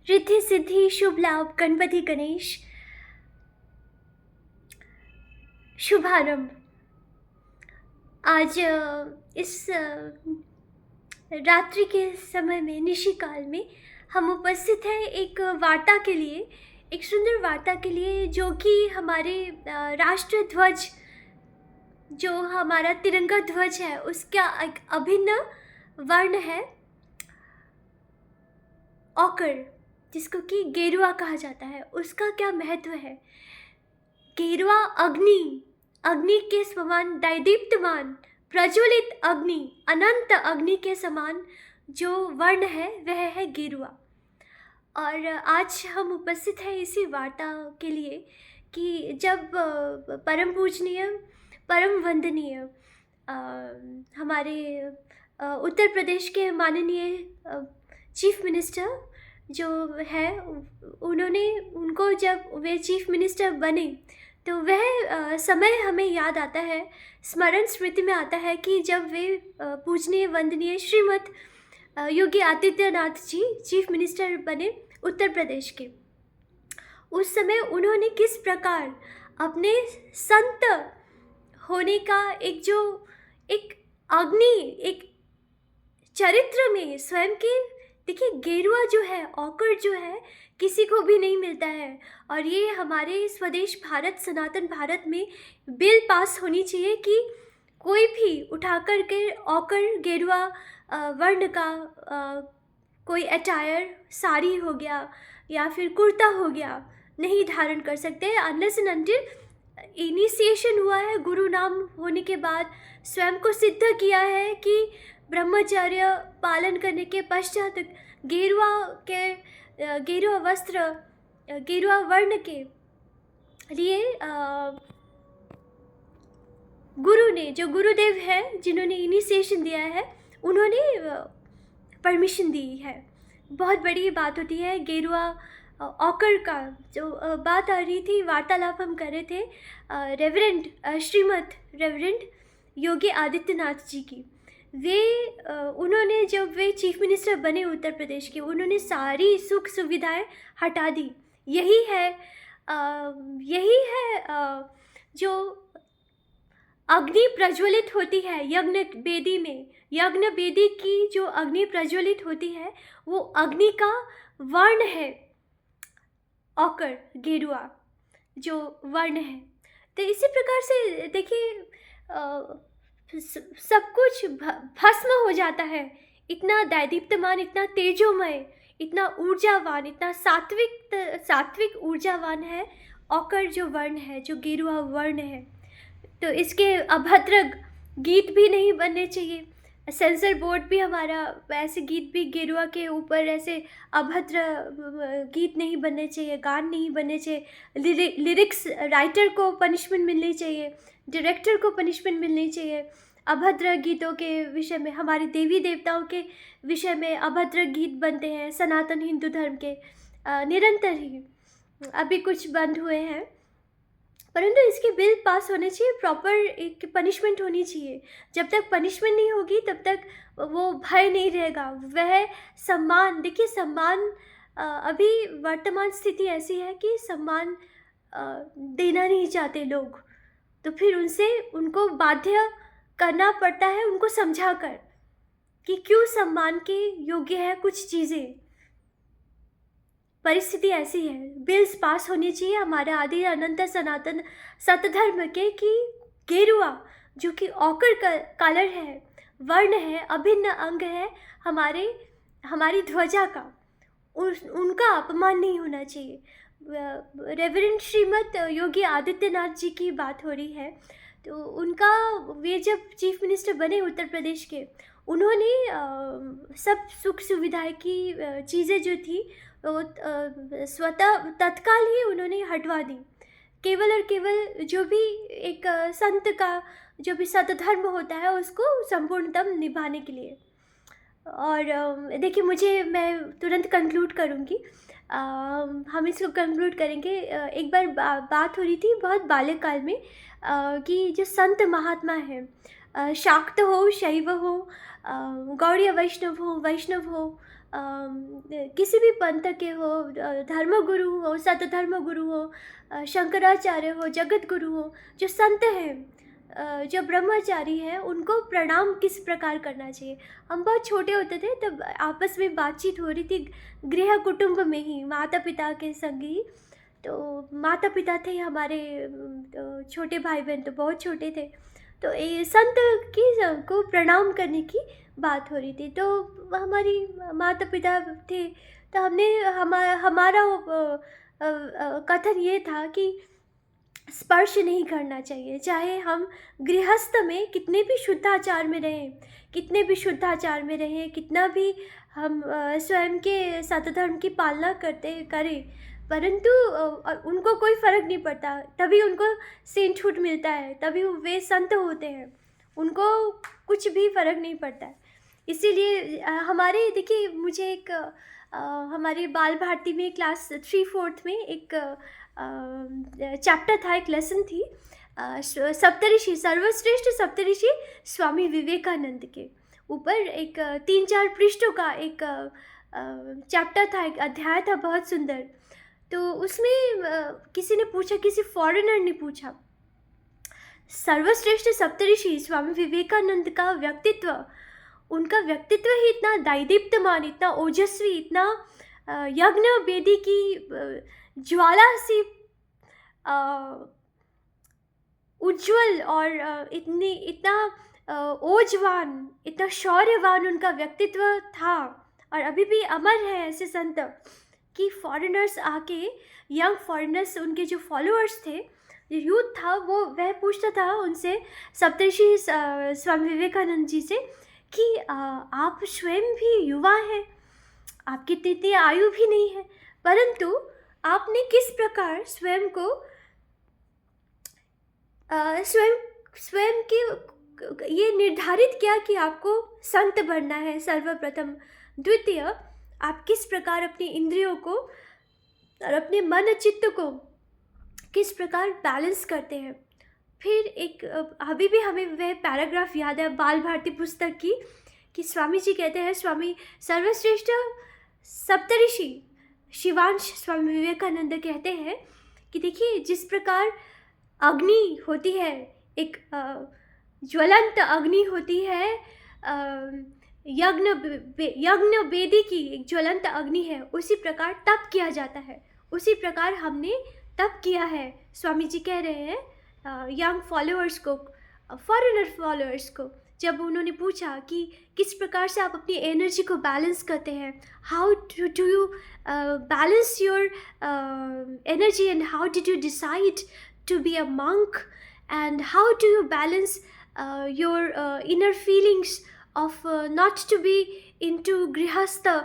रिद्धि सिद्धि शुभ लाभ गणपति गणेश शुभारंभ। आज इस रात्रि के समय में निशिकाल में हम उपस्थित हैं एक वार्ता के लिए, एक सुंदर वार्ता के लिए, जो कि हमारे राष्ट्र ध्वज, जो हमारा तिरंगा ध्वज है, उसका एक अभिन्न वर्ण है ऑकर, जिसको कि गेरुआ कहा जाता है। उसका क्या महत्व है? गेरुआ अग्नि, अग्नि के समान दैदीप्यमान, प्रज्वलित अग्नि, अनंत अग्नि के समान जो वर्ण है वह है गेरुआ। और आज हम उपस्थित हैं इसी वार्ता के लिए कि जब परम पूजनीय, परम वंदनीय हमारे उत्तर प्रदेश के माननीय चीफ मिनिस्टर जो है, उनको जब वे चीफ मिनिस्टर बने तो वह समय हमें याद आता है, स्मरण स्मृति में आता है कि जब वे पूजनीय वंदनीय श्रीमद योगी आदित्यनाथ जी चीफ मिनिस्टर बने उत्तर प्रदेश के। उस समय उन्होंने किस प्रकार अपने संत होने का एक अग्नि, एक चरित्र में स्वयं के, देखिए गेरुआ जो है, ऑकर जो है, किसी को भी नहीं मिलता है। और ये हमारे स्वदेश भारत, सनातन भारत में बिल पास होनी चाहिए कि कोई भी उठा कर के ऑकर गेरुआ वर्ण का कोई अटायर, साड़ी हो गया या फिर कुर्ता हो गया, नहीं धारण कर सकते अनलेस एंड अनटिल इनिशिएशन हुआ है, गुरु नाम होने के बाद स्वयं को सिद्ध किया है कि ब्रह्मचर्य पालन करने के पश्चात गेरुआ वस्त्र, गेरुआ वर्ण के लिए गुरु ने, जो गुरुदेव है जिन्होंने इनिशिएशन दिया है, उन्होंने परमिशन दी है। बहुत बड़ी बात होती है। गेरुआ ऑकर का जो बात आ रही थी, वार्तालाप हम कर रहे थे रेवरेंड श्रीमद रेवरेंड योगी आदित्यनाथ जी की। उन्होंने जब वे चीफ मिनिस्टर बने उत्तर प्रदेश के, उन्होंने सारी सुख सुविधाएं हटा दी। यही है जो अग्नि प्रज्वलित होती है यज्ञ वेदी में, यज्ञ वेदी की जो अग्नि प्रज्वलित होती है वो अग्नि का वर्ण है ऑकर, गेरुआ जो वर्ण है। तो इसी प्रकार से देखिए सब कुछ भस्म हो जाता है। इतना दैदीप्यमान, इतना तेजोमय, इतना ऊर्जावान, इतना सात्विक ऊर्जावान है ऑकर जो वर्ण है, जो गेरुआ वर्ण है। तो इसके अभद्र गीत भी नहीं बनने चाहिए। सेंसर बोर्ड भी हमारा ऐसे गीत भी गेरुआ के ऊपर ऐसे अभद्र गीत नहीं बनने चाहिए, गान नहीं बनने चाहिए। लिरिक्स राइटर को पनिशमेंट मिलनी चाहिए, डायरेक्टर को पनिशमेंट मिलनी चाहिए। अभद्र गीतों के विषय में, हमारे देवी देवताओं के विषय में अभद्र गीत बनते हैं सनातन हिंदू धर्म के निरंतर ही। अभी कुछ बंद हुए हैं, परंतु इसके बिल पास होने चाहिए, प्रॉपर एक पनिशमेंट होनी चाहिए। जब तक पनिशमेंट नहीं होगी तब तक वो भय नहीं रहेगा। वह सम्मान, देखिए सम्मान, अभी वर्तमान स्थिति ऐसी है कि सम्मान देना नहीं चाहते लोग, तो फिर उनको बाध्य करना पड़ता है, उनको समझा कर कि क्यों सम्मान के योग्य है कुछ चीज़ें। परिस्थिति ऐसी है। बिल्स पास होनी चाहिए हमारे आदि अनंत सनातन सतधर्म के कि गेरुआ जो कि ऑकर कलर है, वर्ण है, अभिन्न अंग है हमारी ध्वजा का, उनका अपमान नहीं होना चाहिए। रेवरेंड श्रीमद योगी आदित्यनाथ जी की बात हो रही है, तो उनका, वे जब चीफ मिनिस्टर बने उत्तर प्रदेश के, उन्होंने सब सुख सुविधाएं की चीज़ें जो थी वो स्वतः तत्काल ही उन्होंने हटवा दी। केवल और केवल जो भी एक संत का जो भी सतधर्म होता है उसको संपूर्णतम निभाने के लिए। और देखिए, मैं तुरंत कंक्लूड करूँगी। हम इसको कंक्लूड करेंगे। एक बार बात हो रही थी बहुत बाल्यकाल में कि जो संत महात्मा हैं, शाक्त हो, शैव हो, गौड़ीय वैष्णव हो, किसी भी पंथ के हो, धर्मगुरु हो, सतधर्मगुरु हो, शंकराचार्य हो, जगत गुरु हो, जो संत हैं, जो ब्रह्मचारी हैं, उनको प्रणाम किस प्रकार करना चाहिए। हम बहुत छोटे होते थे तब आपस में बातचीत हो रही थी, गृह कुटुंब में ही, माता पिता के संग ही। तो माता पिता थे हमारे, तो छोटे भाई बहन तो बहुत छोटे थे, तो ये संत की को प्रणाम करने की बात हो रही थी। तो हमारी माता पिता थे, तो हमने हमारा कथन ये था कि स्पर्श नहीं करना चाहिए, चाहे हम गृहस्थ में कितने भी शुद्धाचार में रहें, कितना भी हम स्वयं के सतधर्म की पालना करें, परंतु उनको कोई फ़र्क नहीं पड़ता, तभी उनको सेंटहुड मिलता है, तभी वे संत होते हैं, उनको कुछ भी फ़र्क नहीं पड़ता है। इसीलिए हमारे देखिए, मुझे एक हमारे बाल भारती में क्लास 3-4 में एक चैप्टर था, एक लेसन थी, सप्तऋषि, सर्वश्रेष्ठ सप्तऋषि स्वामी विवेकानंद के ऊपर एक 3-4 पृष्ठों का एक चैप्टर था, एक अध्याय था, बहुत सुंदर। तो उसमें किसी ने पूछा, किसी फॉरेनर ने पूछा, सर्वश्रेष्ठ सप्तऋषि स्वामी विवेकानंद का व्यक्तित्व, उनका व्यक्तित्व ही इतना दैदीप्यमान, इतना ओजस्वी, इतना यज्ञ वेदी की ज्वाला सी उज्ज्वल, और इतना ओजवान, इतना शौर्यवान उनका व्यक्तित्व था, और अभी भी अमर है ऐसे संत कि फॉरेनर्स आके, यंग फॉरेनर्स, उनके जो फॉलोअर्स थे, जो यूथ था, वो वह पूछता था उनसे, सप्तऋषि स्वामी विवेकानंद जी से, कि आप स्वयं भी युवा हैं, आपकी इतनी आयु भी नहीं है, परंतु आपने किस प्रकार स्वयं को स्वयं के ये निर्धारित किया कि आपको संत बनना है सर्वप्रथम। द्वितीय, आप किस प्रकार अपनी इंद्रियों को और अपने मन चित्त को किस प्रकार बैलेंस करते हैं। फिर एक अभी भी हमें वह पैराग्राफ याद है बाल भारती पुस्तक की, कि स्वामी जी कहते हैं, स्वामी सर्वश्रेष्ठ सप्तऋषि शिवांश स्वामी विवेकानंद कहते हैं कि देखिए, जिस प्रकार अग्नि होती है, एक ज्वलंत अग्नि होती है, यज्ञ वेदी की एक ज्वलंत अग्नि है, उसी प्रकार तप किया जाता है, उसी प्रकार हमने तप किया है। स्वामी जी कह रहे हैं यंग फॉलोअर्स को, फॉरेनर फॉलोअर्स को, जब उन्होंने पूछा कि किस प्रकार से आप अपनी एनर्जी को बैलेंस करते हैं, how do you balance your energy, and how did you decide to be a monk, and how do you balance your inner feelings of not to be into grihastha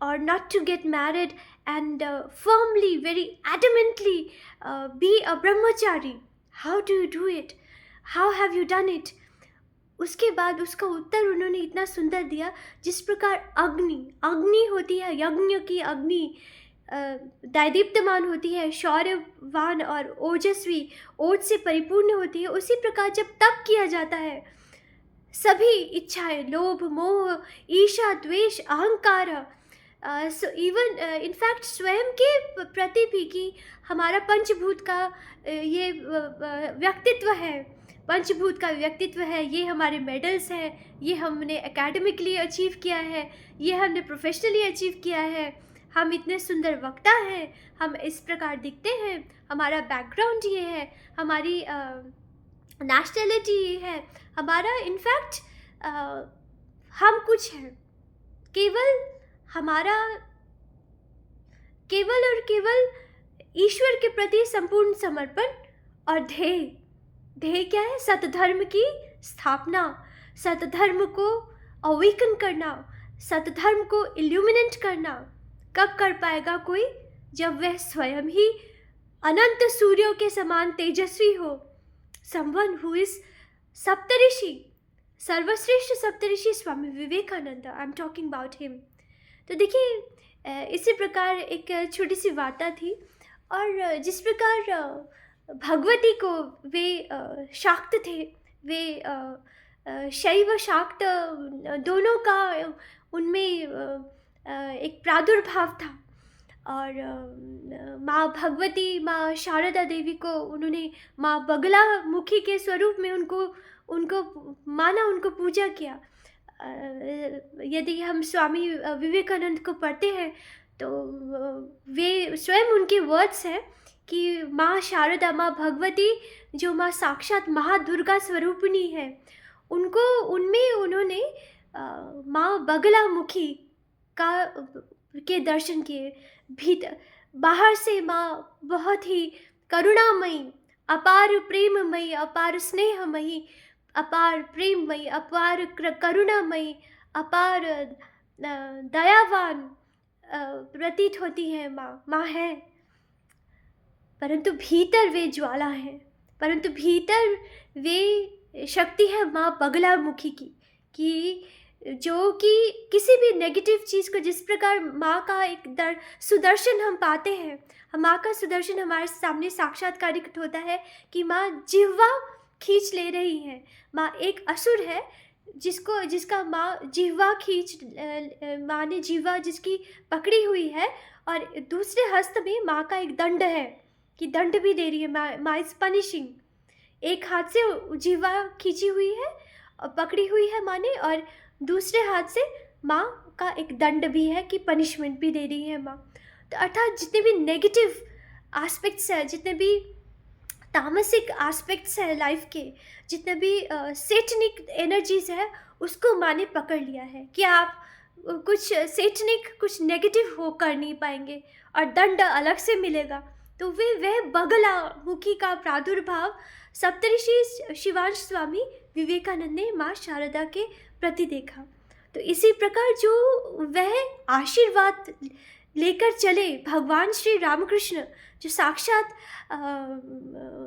or not to get married, and firmly, very adamantly be a brahmachari. How do you do it? How have you done it? उसके बाद उसका उत्तर उन्होंने इतना सुंदर दिया, जिस प्रकार अग्नि होती है, यज्ञ की अग्नि दैदीप्यमान होती है, शौर्यवान और ओजस्वी, ओज से परिपूर्ण होती है, उसी प्रकार जब तप किया जाता है, सभी इच्छाएं, लोभ, मोह, ईर्ष्या, द्वेष, अहंकार, इवन इनफैक्ट स्वयं के प्रति भी, कि हमारा पंचभूत का ये व्यक्तित्व है, पंचभूत का व्यक्तित्व है, ये हमारे मेडल्स हैं, ये हमने एकेडमिकली अचीव किया है, ये हमने प्रोफेशनली अचीव किया है, हम इतने सुंदर वक्ता हैं, हम इस प्रकार दिखते हैं, हमारा बैकग्राउंड ये है, हमारी नेशनलिटी ये है, हमारा इनफैक्ट हम कुछ हैं, केवल और केवल ईश्वर के प्रति संपूर्ण समर्पण, और ध्येय क्या है? सतधर्म की स्थापना, सतधर्म को अवेकन करना, सतधर्म को इल्यूमिनेट करना। कब कर पाएगा कोई? जब वह स्वयं ही अनंत सूर्यों के समान तेजस्वी हो। समवन हु इज सप्तऋषि, सर्वश्रेष्ठ सप्तऋषि Swami Vivekananda, I am talking about him. तो देखिए, इसी प्रकार एक छोटी सी वार्ता थी, और जिस प्रकार भगवती को वे शाक्त थे, वे शैव शाक्त दोनों का उनमें एक प्रादुर्भाव था। और माँ भगवती, माँ शारदा देवी को उन्होंने माँ बगलामुखी के स्वरूप में उनको उनको माना, उनको पूजा किया। यदि हम स्वामी विवेकानंद को पढ़ते हैं तो वे स्वयं उनके वर्ड्स हैं कि माँ शारदा, माँ भगवती जो माँ साक्षात महादुर्गा स्वरूपिणी है, उनको उनमें उन्होंने माँ बगलामुखी का के दर्शन किए। भीतर बाहर से माँ बहुत ही करुणामयी, अपार प्रेममयी, अपार स्नेहमयी, अपार प्रेममयी, अपार करुणामयी, अपार दयावान प्रतीत होती है। माँ है, परंतु भीतर वे ज्वाला है, परंतु भीतर वे शक्ति है माँ बगलामुखी की, कि जो कि किसी भी नेगेटिव चीज़ को, जिस प्रकार माँ का एक सुदर्शन हम पाते हैं, माँ का सुदर्शन हमारे सामने साक्षात्कारित होता है कि माँ जिह्वा खींच ले रही है। माँ एक असुर है जिसका माँ जिह्वा माँ ने जिह्वा जिसकी पकड़ी हुई है, और दूसरे हस्त में माँ का एक दंड है कि दंड भी दे रही है। माँ इज पनिशिंग। एक हाथ से जिह्वा खींची हुई है और पकड़ी हुई है माँ ने, और दूसरे हाथ से माँ का एक दंड भी है कि पनिशमेंट भी दे रही है माँ। तो अर्थात जितने भी नेगेटिव एस्पेक्ट्स हैं, जितने भी तामसिक एस्पेक्ट्स हैं लाइफ के, जितने भी सेटनिक एनर्जीज है, उसको माँ ने पकड़ लिया है कि आप कुछ सेटनिक, कुछ नेगेटिव हो कर नहीं पाएंगे और दंड अलग से मिलेगा। तो वह बगलामुखी का प्रादुर्भाव सप्तऋषि शिवांश स्वामी विवेकानंद ने माँ शारदा के प्रति देखा। तो इसी प्रकार जो वह आशीर्वाद लेकर चले भगवान श्री रामकृष्ण, जो साक्षात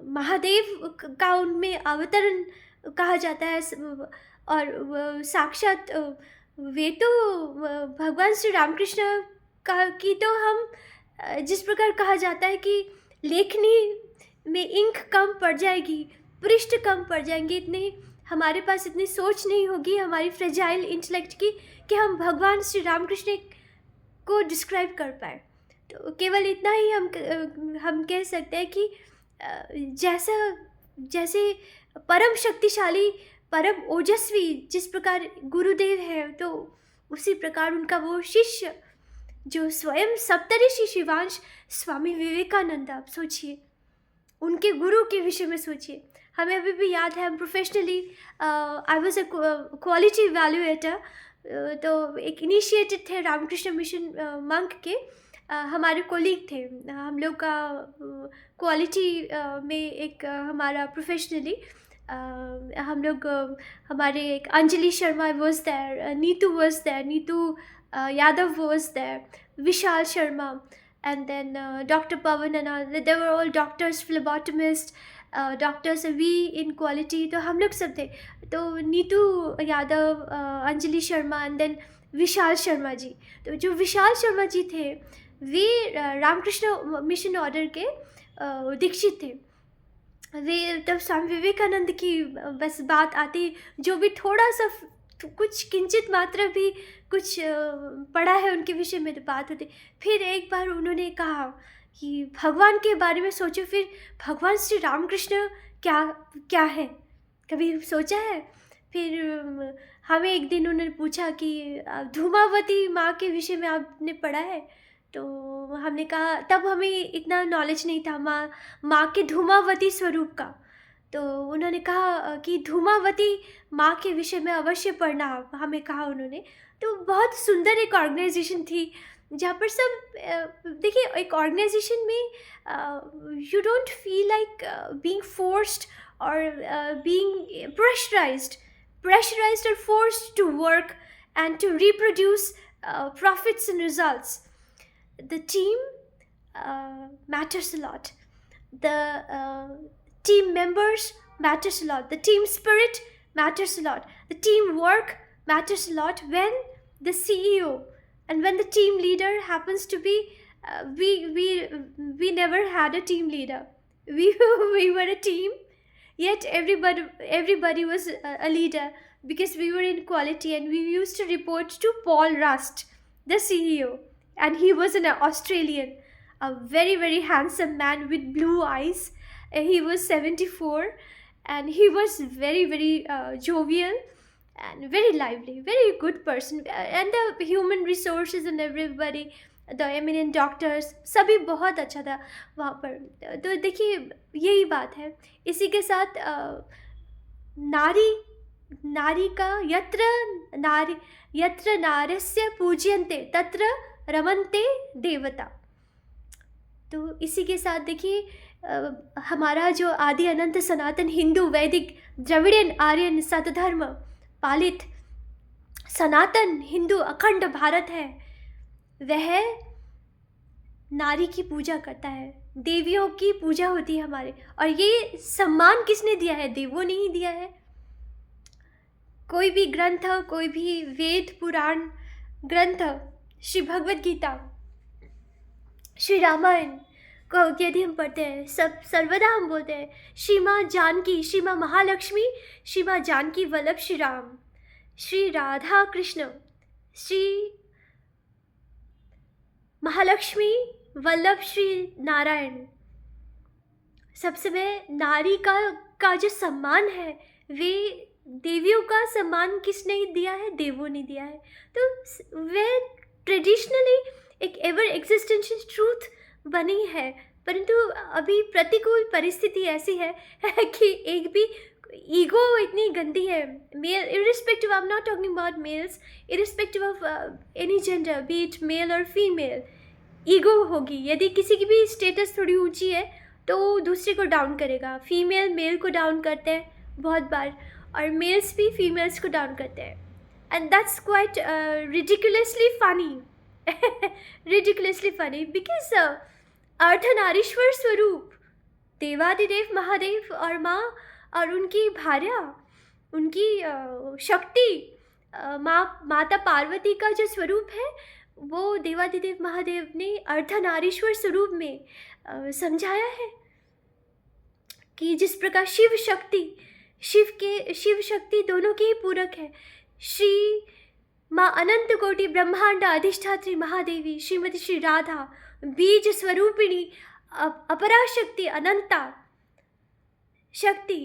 महादेव का उनमें अवतरण कहा जाता है, और साक्षात वे तो भगवान श्री रामकृष्ण का की तो हम जिस प्रकार कहा जाता है कि लेखनी में इंक कम पड़ जाएगी, पृष्ठ कम पड़ जाएंगे, इतने हमारे पास इतनी सोच नहीं होगी हमारी फ्रेजाइल इंटेलेक्ट की कि हम भगवान श्री रामकृष्ण को डिस्क्राइब कर पाए। तो केवल इतना ही हम कह सकते हैं कि जैसे परम शक्तिशाली, परम ओजस्वी जिस प्रकार गुरुदेव है, तो उसी प्रकार उनका वो शिष्य जो स्वयं सप्तऋषि शिवांश स्वामी विवेकानंद, आप सोचिए उनके गुरु के विषय में सोचिए। हमें अभी भी याद है, हम professionally I was a quality evaluator, तो एक इनिशिएटेड थे रामकृष्ण मिशन मंक के, हमारे कोलीग थे। हम लोग का क्वालिटी में एक हमारा प्रोफेशनली हम लोग हमारे एक Anjali Sharma was there, Neetu was there, Neetu Yadav was there, Vishal Sharma, and then Dr. Pavan and all. They were all doctors, phlebotomists, doctors, we in quality. तो हम लोग सब थे। तो नीतू यादव, अंजलि शर्मा, एंड देन विशाल शर्मा जी। तो जो विशाल शर्मा जी थे, वे रामकृष्ण मिशन ऑर्डर के दीक्षित थे। वे तब स्वामी विवेकानंद की बस बात आती, जो भी थोड़ा सा कुछ किंचित मात्रा भी कुछ पढ़ा है उनके विषय में तो बात होती। फिर एक बार उन्होंने कहा कि भगवान के बारे में सोचो, फिर भगवान श्री रामकृष्ण क्या है, कभी सोचा है? फिर हमें एक दिन उन्होंने पूछा कि धूमावती माँ के विषय में आपने पढ़ा है? तो हमने कहा, तब हमें इतना नॉलेज नहीं था माँ के धूमावती स्वरूप का। तो उन्होंने कहा कि धूमावती माँ के विषय में अवश्य पढ़ना, हमें कहा उन्होंने। तो बहुत सुंदर एक ऑर्गेनाइजेशन थी जहाँ पर सब देखिए, एक ऑर्गेनाइजेशन में you don't feel like being forced और being pressurized or forced to work and to reproduce profits and results. The team matters a lot. The team members matters a lot. The team spirit matters a lot. The teamwork matters a lot when the CEO and when the team leader happens to be we never had a team leader. We were a team, yet everybody was a leader because we were in quality, and we used to report to Paul Rust, the CEO, and he was an Australian, a very very handsome man with blue eyes. He was 74, and he was very very jovial and very lively, very good person. And the human resources and everybody, the eminent doctors, सभी बहुत अच्छा था वहाँ पर. तो देखिए यही बात है. इसी के साथ नारी नारी का यत्र नारस्य पूज्यन्ते तत्र रमन्ते देवता. तो इसी के साथ देखिए हमारा जो आदि अनंत सनातन हिंदू वैदिक द्रविड़ियन आर्यन सतधर्म पालित सनातन हिंदू अखंड भारत है, वह नारी की पूजा करता है, देवियों की पूजा होती है हमारे. और ये सम्मान किसने दिया है? देवों ने ही दिया है. कोई भी ग्रंथ, कोई भी वेद पुराण ग्रंथ, श्री भगवत गीता, श्री रामायण को यदि हम पढ़ते हैं, सर्वदा हम बोलते हैं श्री माँ जानकी, श्री माँ महालक्ष्मी, श्री माँ जानकी वल्लभ श्री राम, श्री राधा कृष्ण, श्री महालक्ष्मी वल्लभ श्री नारायण. सबसे पहले नारी का जो सम्मान है, वे देवियों का सम्मान किसने दिया है? देवों ने दिया है. तो वे ट्रेडिशनली एक एवर एग्जिस्टेंशियल ट्रूथ बनी है, परंतु अभी प्रतिकूल परिस्थिति ऐसी है कि एक भी ईगो इतनी गंदी है. Male irrespective, I am not talking about males, irrespective of any gender, be it male or female, ego होगी. यदि किसी की भी स्टेटस थोड़ी ऊंची है तो दूसरे को डाउन करेगा. फीमेल मेल को डाउन करते हैं बहुत बार, और मेल्स भी फीमेल्स को डाउन करते हैं. And that's quite ridiculously funny because Ardhanarishvara स्वरूप देवादिदेव महादेव और माँ और उनकी भार्या, उनकी शक्ति माता पार्वती का जो स्वरूप है, वो देवादिदेव महादेव ने अर्धनारीश्वर स्वरूप में समझाया है कि जिस प्रकार शिव शक्ति दोनों के ही पूरक है. श्री माँ अनंत कोटि ब्रह्मांड अधिष्ठात्री महादेवी श्रीमती श्री राधा बीज स्वरूपिणी अपरा शक्ति अनंता शक्ति,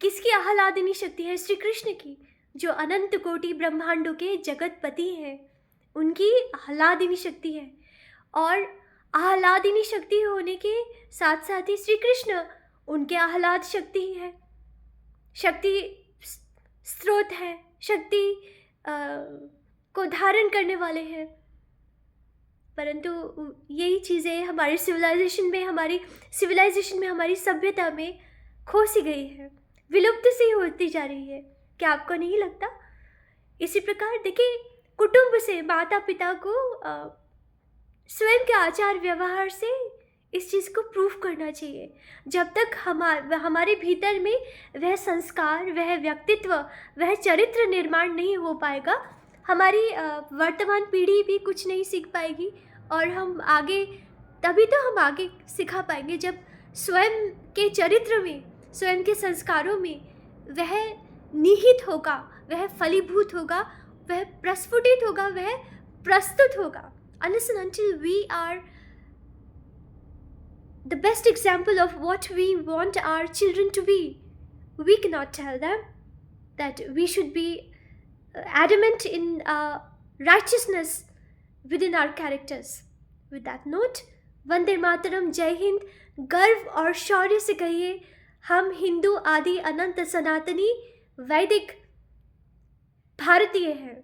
किसकी आह्लादिनी शक्ति है? श्री कृष्ण की, जो अनंत कोटि ब्रह्मांडों के जगतपति हैं, उनकी आह्लादिनी शक्ति है. और आह्लादिनी शक्ति होने के साथ साथ ही श्री कृष्ण उनके आह्लाद शक्ति है, शक्ति स्रोत है, शक्ति को धारण करने वाले हैं. परंतु यही चीज़ें हमारी सिविलाइजेशन में हमारी सभ्यता में खो सी गई है, विलुप्त सी होती जा रही है. क्या आपको नहीं लगता? इसी प्रकार देखिए, कुटुंब से, माता पिता को स्वयं के आचार व्यवहार से इस चीज़ को प्रूफ करना चाहिए. जब तक हमारे भीतर में वह संस्कार, वह व्यक्तित्व, वह चरित्र निर्माण नहीं हो पाएगा, हमारी वर्तमान पीढ़ी भी कुछ नहीं सीख पाएगी. और हम आगे सिखा पाएंगे जब स्वयं के चरित्र में, स्वयं के संस्कारों में वह निहित होगा, वह फलीभूत होगा, वह प्रस्फुटित होगा, वह प्रस्तुत होगा. Unless and until we are the best example of what we want our children to be, we cannot tell them that we should be adamant in righteousness within our characters. With that note, Vande Mataram, जय हिंद. गर्व और शौर्य से कहिए, हम हिंदू आदि अनंत सनातनी वैदिक भारतीय हैं.